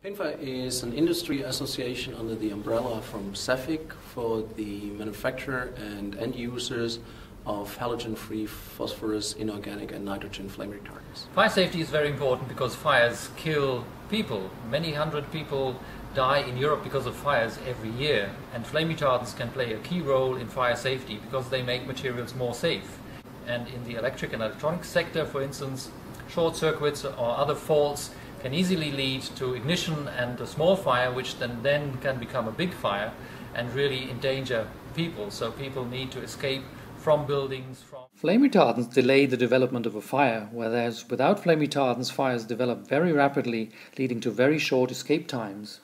PINFA is an industry association under the umbrella from CEFIC for the manufacturer and end users of halogen-free phosphorus, inorganic and nitrogen flame retardants. Fire safety is very important because fires kill people. Many hundred people die in Europe because of fires every year, and flame retardants can play a key role in fire safety because they make materials more safe. And in the electric and electronics sector, for instance, short circuits or other faults can easily lead to ignition and a small fire, which then can become a big fire and really endanger people. So people need to escape from buildings. Flame retardants delay the development of a fire, whereas without flame retardants fires develop very rapidly, leading to very short escape times.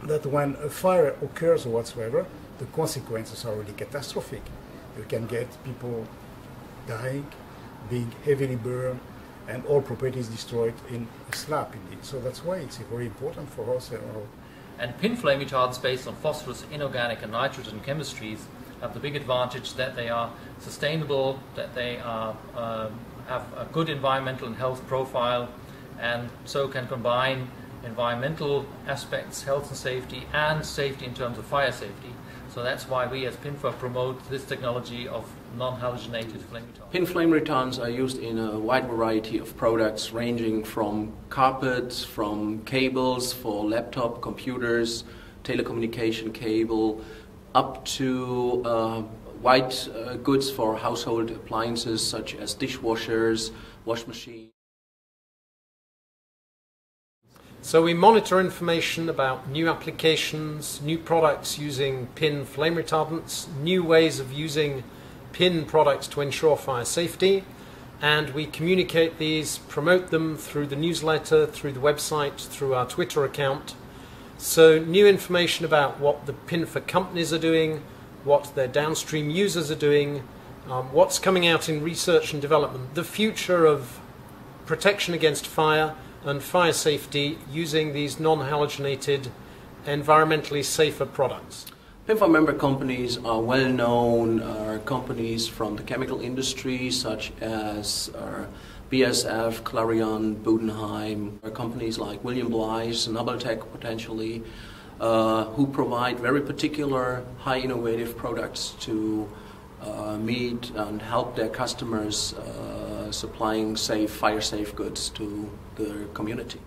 That when a fire occurs or whatsoever, the consequences are really catastrophic. You can get people dying, being heavily burned, and all properties destroyed in a slap indeed. So that's why it's very important for us. And PIN flame retardants based on phosphorus, inorganic and nitrogen chemistries have the big advantage that they are sustainable, that they have a good environmental and health profile, and so can combine environmental aspects, health and safety in terms of fire safety. So that's why we as PINFA promote this technology of non-halogenated flame retardants. PIN flame retardants are used in a wide variety of products ranging from carpets, from cables for laptop, computers, telecommunication cable, up to white goods for household appliances such as dishwashers, wash machines. So we monitor information about new applications, new products using PIN flame retardants, new ways of using PIN products to ensure fire safety, and we communicate these, promote them through the newsletter, through the website, through our Twitter account. So new information about what the PINFA companies are doing, what their downstream users are doing, what's coming out in research and development, the future of protection against fire and fire safety using these non-halogenated, environmentally safer products. PINFA member companies are well-known companies from the chemical industry such as BASF, Clarion, Budenheim, companies like William Blythe, Nobeltech potentially, who provide very particular high innovative products to meet and help their customers supplying fire-safe goods to the community.